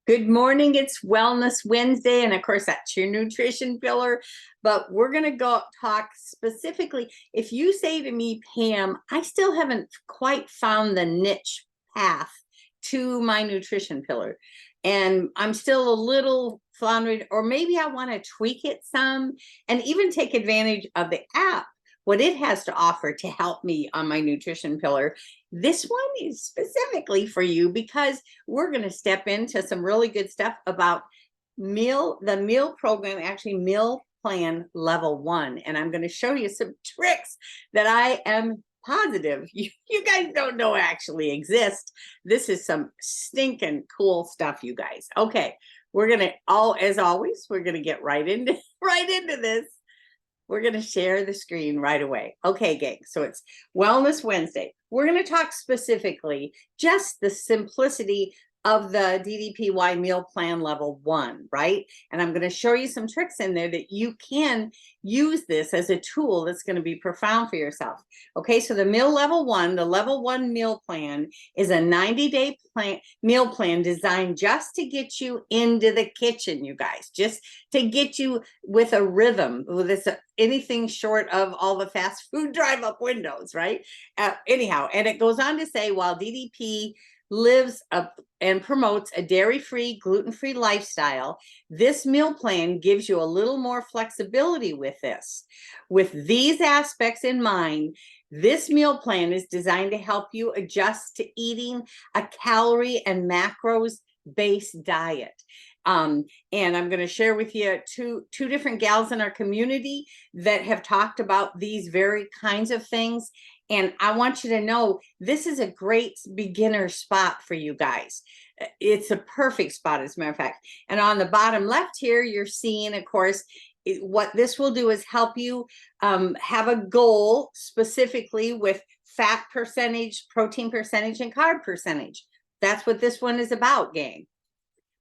Good morning. It's Wellness Wednesday. And of course, that's your nutrition pillar. But we're going to go talk specifically. If you say to me, Pam, I still haven't quite found the niche path to my nutrition pillar, and I'm still a little floundering, or maybe I want to tweak it some and even take advantage of the app, what it has to offer to help me on my nutrition pillar. This one is specifically for you because we're going to step into some really good stuff about the meal program, actually meal plan level 1. And I'm going to show you some tricks that I am positive you guys don't know actually exist. This is some stinking cool stuff, you guys. Okay, we're going to, as always, we're going to get right into this. We're going to share the screen right away. Okay, gang, so it's Wellness Wednesday. We're going to talk specifically just the simplicity of the DDPY meal plan level 1, right? And I'm going to show you some tricks in there that you can use this as a tool that's going to be profound for yourself. Okay, so the meal level 1, the level 1 meal plan is a 90-day meal plan designed just to get you into the kitchen, you guys, just to get you with a rhythm. This anything short of all the fast food drive-up windows, right? Anyhow, and it goes on to say, while DDP lives up and promotes a dairy-free, gluten-free lifestyle, this meal plan gives you a little more flexibility with this. With these aspects in mind, this meal plan is designed to help you adjust to eating a calorie and macros-based diet. And I'm going to share with you two different gals in our community that have talked about these very kinds of things. And I want you to know this is a great beginner spot for you guys. It's a perfect spot, as a matter of fact. And on the bottom left here, you're seeing, of course, what this will do is help you have a goal specifically with fat percentage, protein percentage, and carb percentage. That's what this one is about, gang.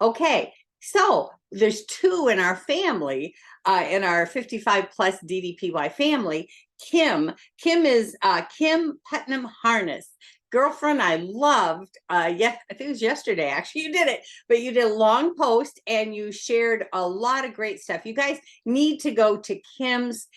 Okay, so there's 2 in our family, in our 55 plus DDPY family. Kim is Kim Putnam Harness. Girlfriend, I loved, I think it was yesterday, actually, you did it, but you did a long post and you shared a lot of great stuff. You guys need to go to Kim's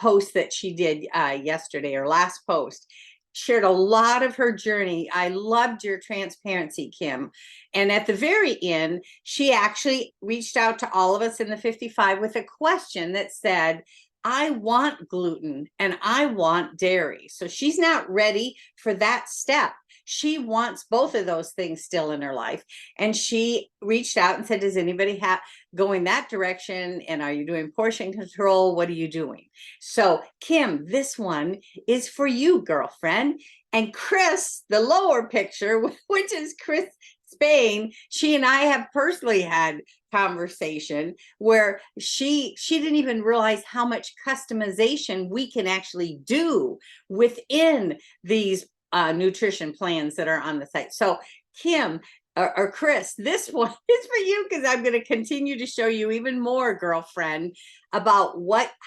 post that she did yesterday, or last post. Shared a lot of her journey. I loved your transparency, Kim. And at the very end, she actually reached out to all of us in the 55 with a question that said, I want gluten and I want dairy. So she's not ready for that step. She wants both of those things still in her life. And she reached out and said, does anybody have going that direction? And are you doing portion control? What are you doing? So Kim, this one is for you, girlfriend. And Chris, the lower picture, which is Chris Spain, she and I have personally had conversation where she didn't even realize how much customization we can actually do within these nutrition plans that are on the site. So Kim or Chris, this one is for you because I'm going to continue to show you even more, girlfriend, about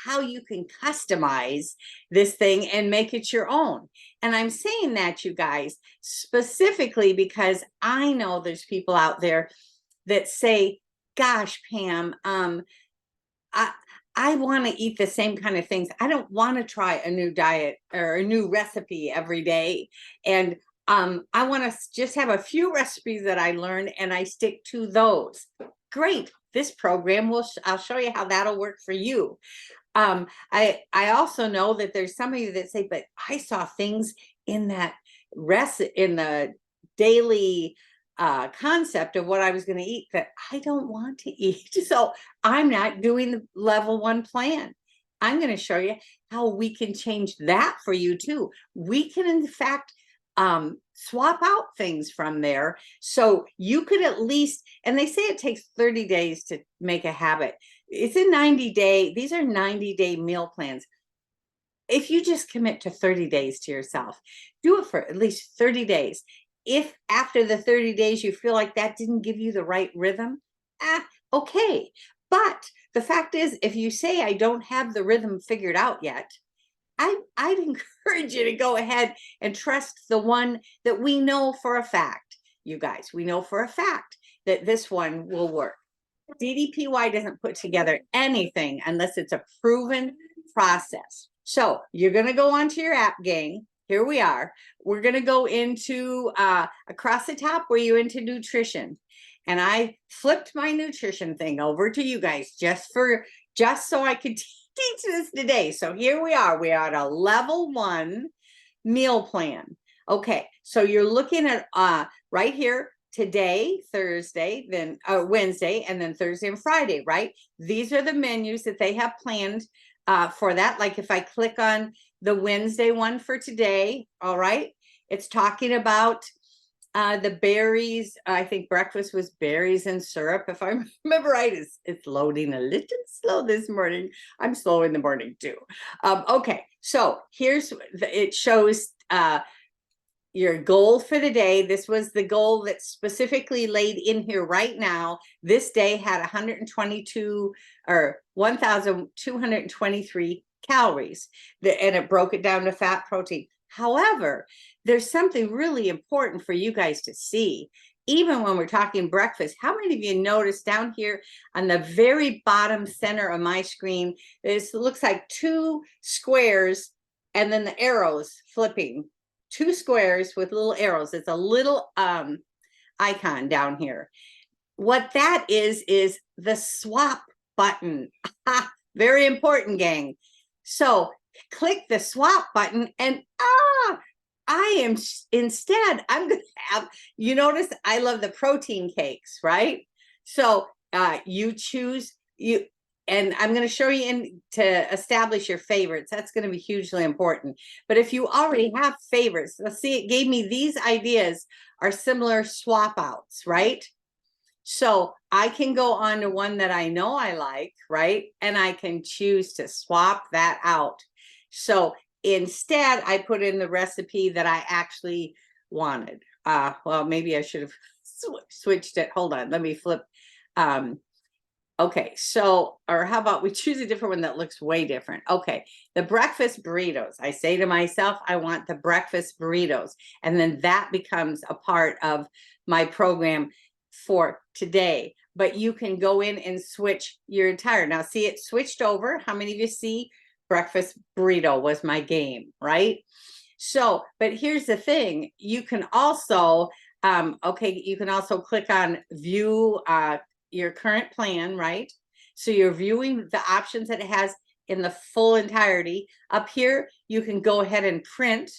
how you can customize this thing and make it your own. And I'm saying that, you guys, specifically because I know there's people out there that say, gosh, Pam, I want to eat the same kind of things. I don't want to try a new diet or a new recipe every day. And I want to just have a few recipes that I learned and I stick to those. Great. This program I'll show you how that'll work for you. I also know that there's some of you that say, but I saw things in that in the daily concept of what I was going to eat that I don't want to eat. So I'm not doing the level 1 plan. I'm going to show you how we can change that for you too. We can, in fact, swap out things from there. So you could at least, and they say it takes 30 days to make a habit. It's a 90-day, these are 90-day meal plans. If you just commit to 30 days to yourself, do it for at least 30 days. If after the 30 days you feel like that didn't give you the right rhythm, okay. But the fact is, if you say, I don't have the rhythm figured out yet, I'd encourage you to go ahead and trust the one that we know for a fact, you guys. We know for a fact that this one will work. DDPY doesn't put together anything unless it's a proven process. So you're going to go onto your app, gang. Here we are. We're going to go into across the top where you into nutrition. And I flipped my nutrition thing over to you guys just so I could teach this today. So here we are. We are at a level 1 meal plan. Okay, so you're looking at right here today, Thursday, then Wednesday, and then Thursday and Friday, right? These are the menus that they have planned for that. Like if I click on the Wednesday one for today, all right, it's talking about the berries. I think breakfast was berries and syrup. If I remember right, it's loading a little slow this morning. I'm slow in the morning too. Okay, so it shows your goal for the day. This was the goal that's specifically laid in here right now. This day had 122 or 1,223 calories, and it broke it down to fat, protein. However, there's something really important for you guys to see. Even when we're talking breakfast, how many of you noticed down here on the very bottom center of my screen, this looks like 2 squares and then the arrows flipping. 2 squares with little arrows. It's a little icon down here. What that is the swap button. Very important, gang. So click the swap button and I'm gonna have, you notice I love the protein cakes, right? So you choose and I'm going to show you to establish your favorites. That's going to be hugely important. But if you already have favorites, let's see, it gave me these ideas are similar swap outs, right? So I can go on to one that I know I like, right? And I can choose to swap that out. So instead, I put in the recipe that I actually wanted. Well, maybe I should have switched it. Hold on, let me flip. Okay, so, or how about we choose a different one that looks way different? Okay, the breakfast burritos. I say to myself, I want the breakfast burritos. And then that becomes a part of my program for today. But you can go in and switch your entire, now see it switched over. How many of you see breakfast burrito was my game, right? So, but here's the thing, you can also, you can also click on view your current plan, right? So you're viewing the options that it has in the full entirety. Up here, you can go ahead and print.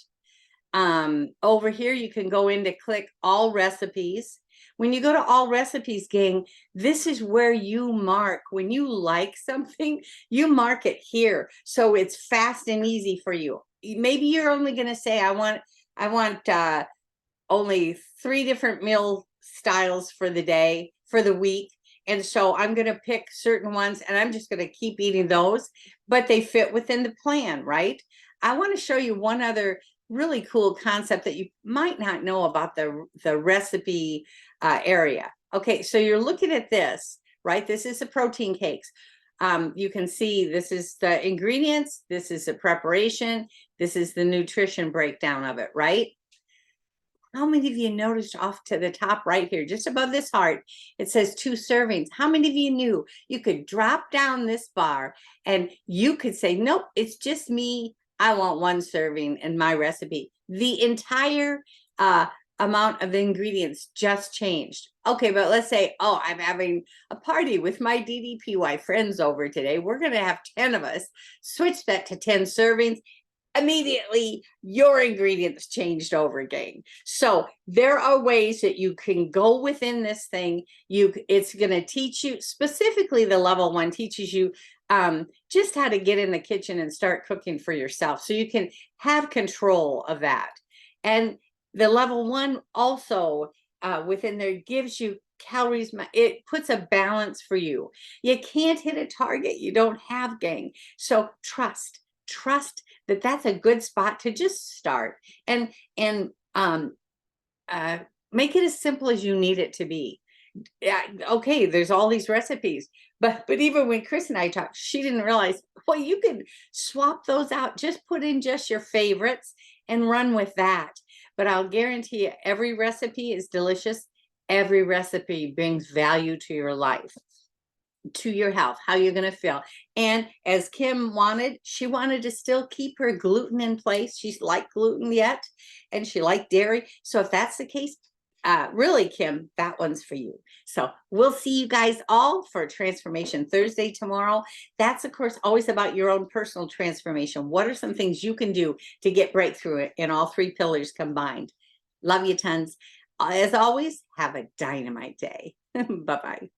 Over here, you can go in to click all recipes. When you go to all recipes, gang, this is where you mark. When you like something, you mark it here. So it's fast and easy for you. Maybe you're only going to say, I want only 3 different meal styles for the day, for the week. And so I'm going to pick certain ones and I'm just going to keep eating those, but they fit within the plan, right? I want to show you one other really cool concept that you might not know about the recipe area. Okay, so you're looking at this, right? This is the protein cakes. You can see this is the ingredients, this is the preparation, this is the nutrition breakdown of it, right? How many of you noticed off to the top right here, just above this heart, it says 2 servings. How many of you knew you could drop down this bar and you could say, nope, it's just me. I want 1 serving in my recipe. The entire amount of ingredients just changed. Okay, but let's say, oh, I'm having a party with my DDPY friends over today. We're going to have 10 of us. Switch that to 10 servings. Immediately your ingredients changed over again. So there are ways that you can go within this thing. It's going to teach you, specifically the level 1 teaches you just how to get in the kitchen and start cooking for yourself, so you can have control of that. And the level 1 also within there gives you calories. It puts a balance for you. You can't hit a target you don't have, gang. So trust that that's a good spot to just start and make it as simple as you need it to be. Okay, there's all these recipes, but even when Chris and I talked, she didn't realize, well, you could swap those out, just put in just your favorites and run with that. But I'll guarantee you every recipe is delicious Every recipe brings value to your life, to your health, how you're going to feel. And as Kim wanted, she wanted to still keep her gluten in place. She's liked gluten yet, and she liked dairy. So if that's the case, really, Kim, that one's for you. So we'll see you guys all for Transformation Thursday tomorrow. That's, of course, always about your own personal transformation. What are some things you can do to get breakthrough in all three pillars combined? Love you tons. As always, have a dynamite day. Bye-bye.